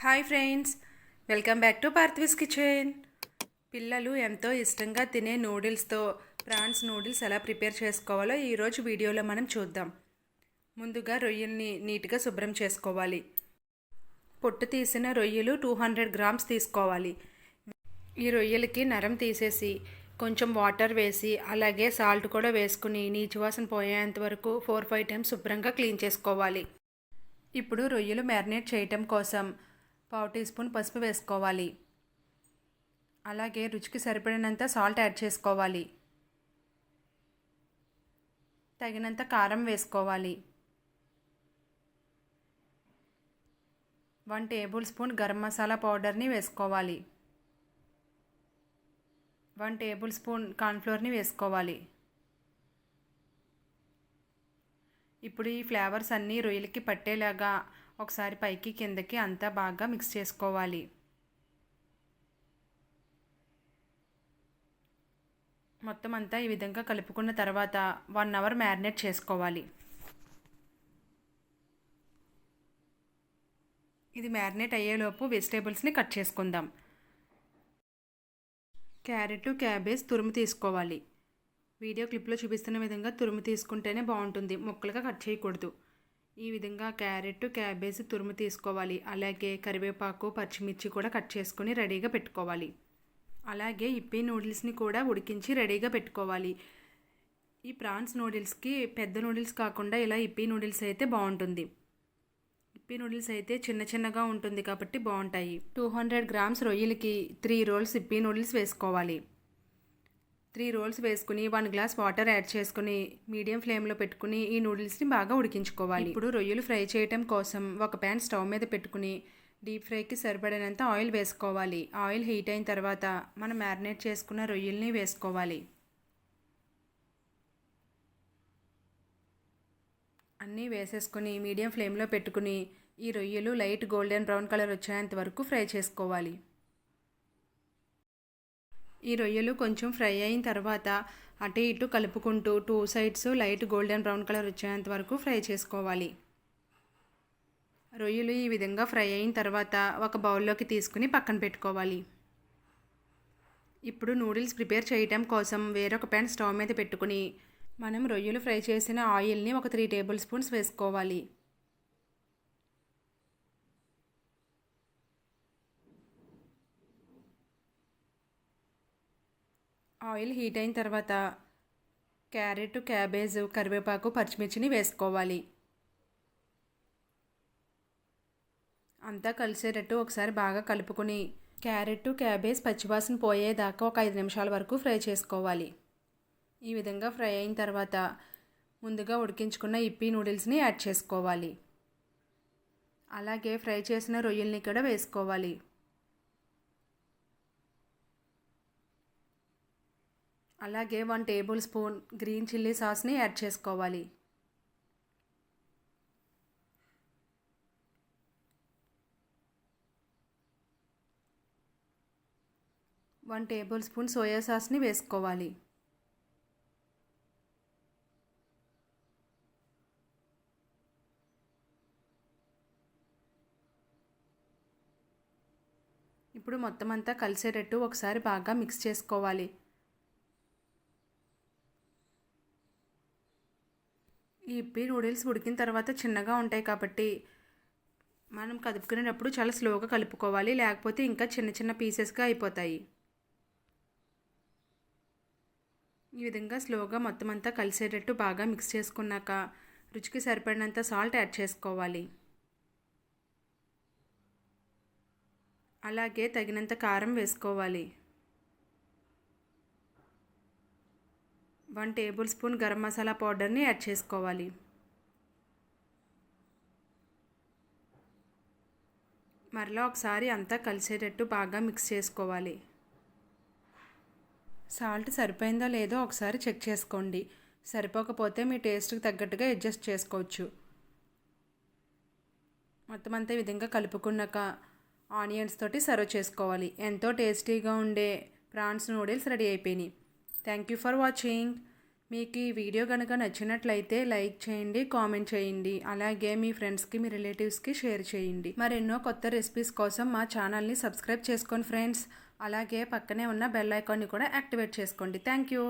Hi friends, welcome back to Parthvi's kitchen. పిల్లలు ఎంతో ఇష్టంగా తినే నూడిల్స్తో ప్రాన్స్ నూడిల్స్ ఎలా ప్రిపేర్ చేసుకోవాలో ఈరోజు వీడియోలో మనం చూద్దాం. ముందుగా రొయ్యల్ని నీట్గా శుభ్రం చేసుకోవాలి. పొట్టు తీసిన రొయ్యలు 200 గ్రామ్స్ తీసుకోవాలి. ఈ రొయ్యలకి నరం తీసేసి కొంచెం వాటర్ వేసి అలాగే సాల్ట్ కూడా వేసుకుని నీచువాసన పోయేంత వరకు 4-5 టైమ్స్ శుభ్రంగా క్లీన్ చేసుకోవాలి. ఇప్పుడు రొయ్యలు మ్యారినేట్ చేయటం కోసం 1/2 టీ స్పూన్ పసుపు వేసుకోవాలి. అలాగే రుచికి సరిపడినంత సాల్ట్ యాడ్ చేసుకోవాలి. తగినంత కారం వేసుకోవాలి. 1 టేబుల్ స్పూన్ గరం మసాలా పౌడర్ని వేసుకోవాలి. 1 టేబుల్ స్పూన్ కార్న్ఫ్లోర్ని వేసుకోవాలి. ఇప్పుడు ఈ ఫ్లేవర్స్ అన్నీ రొయ్యలకి పట్టేలాగా ఒకసారి పైకి కిందకి అంతా బాగా మిక్స్ చేసుకోవాలి. మొత్తం అంతా ఈ విధంగా కలుపుకున్న తర్వాత 1 అవర్ మ్యారినేట్ చేసుకోవాలి. ఇది మ్యారినేట్ అయ్యేలోపు వెజిటేబుల్స్ని కట్ చేసుకుందాం. క్యారెట్, క్యాబేజ్ తురుము తీసుకోవాలి. వీడియో క్లిప్లో చూపిస్తున్న విధంగా తురుము తీసుకుంటేనే బాగుంటుంది, ముక్కలుగా కట్ చేయకూడదు. ఈ విధంగా క్యారెట్, క్యాబేజ్ తురుము తీసుకోవాలి. అలాగే కరివేపాకు, పచ్చిమిర్చి కూడా కట్ చేసుకుని రెడీగా పెట్టుకోవాలి. అలాగే ఇప్పీ నూడిల్స్ని కూడా ఉడికించి రెడీగా పెట్టుకోవాలి. ఈ ప్రాన్స్ నూడిల్స్కి పెద్ద నూడిల్స్ కాకుండా ఇలా ఇప్పీ నూడిల్స్ అయితే బాగుంటుంది. ఇప్పీ నూడిల్స్ అయితే చిన్న చిన్నగా ఉంటుంది కాబట్టి బాగుంటాయి. 200 గ్రామ్స్ రొయ్యలకి 3 రోల్స్ ఇప్పీ నూడిల్స్ వేసుకోవాలి. 3 రోల్స్ వేసుకుని 1 గ్లాస్ వాటర్ యాడ్ చేసుకుని మీడియం ఫ్లేమ్లో పెట్టుకుని ఈ నూడిల్స్ని బాగా ఉడికించుకోవాలి. ఇప్పుడు రొయ్యలు ఫ్రై చేయడం కోసం ఒక ప్యాన్ స్టవ్ మీద పెట్టుకుని డీప్ ఫ్రైకి సరిపడినంత ఆయిల్ వేసుకోవాలి. ఆయిల్ హీట్ అయిన తర్వాత మనం మ్యారినేట్ చేసుకున్న రొయ్యల్ని వేసుకోవాలి. అన్నీ వేసేసుకుని మీడియం ఫ్లేమ్లో పెట్టుకుని ఈ రొయ్యలు లైట్ గోల్డెన్ బ్రౌన్ కలర్ వచ్చేంత వరకు ఫ్రై చేసుకోవాలి. ఈ రొయ్యలు కొంచెం ఫ్రై అయిన తర్వాత అటు ఇటు కలుపుకుంటూ 2 sides light golden brown colour వచ్చేంత వరకు ఫ్రై చేసుకోవాలి. రొయ్యలు ఈ విధంగా ఫ్రై అయిన తర్వాత ఒక బౌల్లోకి తీసుకుని పక్కన పెట్టుకోవాలి. ఇప్పుడు నూడిల్స్ ప్రిపేర్ చేయటం కోసం వేరొక ప్యాన్ స్టవ్ మీద పెట్టుకుని మనం రొయ్యలు ఫ్రై చేసిన ఆయిల్ని ఒక 3 టేబుల్ స్పూన్స్ వేసుకోవాలి. ఆయిల్ హీట్ అయిన తర్వాత క్యారెట్, క్యాబేజ్, కరివేపాకు, పచ్చిమిర్చిని వేసుకోవాలి. అంతా కలిసేటట్టు ఒకసారి బాగా కలుపుకొని క్యారెట్, క్యాబేజ్ పచ్చివాసన పోయేదాకా ఒక 5 నిమిషాల వరకు ఫ్రై చేసుకోవాలి. ఈ విధంగా ఫ్రై అయిన తర్వాత ముందుగా ఉడికించుకున్న ఇప్పీ నూడిల్స్ని యాడ్ చేసుకోవాలి. అలాగే ఫ్రై చేసిన రొయ్యల్ని కూడా వేసుకోవాలి. అలాగే 1 టేబుల్ స్పూన్ గ్రీన్ చిల్లీ సాస్ని యాడ్ చేసుకోవాలి. వన్ టేబుల్ స్పూన్ సోయా సాస్ని వేసుకోవాలి. ఇప్పుడు మొత్తం అంతా కలిసేటట్టు ఒకసారి బాగా మిక్స్ చేసుకోవాలి. ఈ ఇప్పీ నూడిల్స్ ఉడికిన తర్వాత చిన్నగా ఉంటాయి కాబట్టి మనం కదుపుకునేటప్పుడు చాలా స్లోగా కలుపుకోవాలి, లేకపోతే ఇంకా చిన్న చిన్న పీసెస్గా అయిపోతాయి. ఈ విధంగా స్లోగా మొత్తం అంతా కలిసేటట్టు బాగా మిక్స్ చేసుకున్నాక రుచికి సరిపడినంత సాల్ట్ యాడ్ చేసుకోవాలి. అలాగే తగినంత కారం వేసుకోవాలి. 1 టేబుల్ స్పూన్ గరం మసాలా పౌడర్ని యాడ్ చేసుకోవాలి. మరలా ఒకసారి అంతా కలిసేటట్టు బాగా మిక్స్ చేసుకోవాలి. సాల్ట్ సరిపోయిందో లేదో ఒకసారి చెక్ చేసుకోండి. సరిపోకపోతే మీ టేస్ట్కి తగ్గట్టుగా అడ్జస్ట్ చేసుకోవచ్చు. మొత్తం అంతా ఈ విధంగా కలుపుకున్నాక ఆనియన్స్ తోటి సర్వ్ చేసుకోవాలి. ఎంతో టేస్టీగా ఉండే ప్రాన్స్ నూడిల్స్ రెడీ అయిపోయినాయి. Thank you for watching. మీకు ఈ వీడియో కనుక నచ్చినట్లయితే లైక్ చేయండి, కామెంట్ చేయండి. అలాగే మీ ఫ్రెండ్స్కి, మీ రిలేటివ్స్కి షేర్ చేయండి. మరెన్నో కొత్త రెసిపీస్ కోసం మా ఛానల్ని సబ్స్క్రైబ్ చేసుకోండి ఫ్రెండ్స్. అలాగే పక్కనే ఉన్న బెల్ ఐకాన్ని కూడా యాక్టివేట్ చేసుకోండి. Thank you.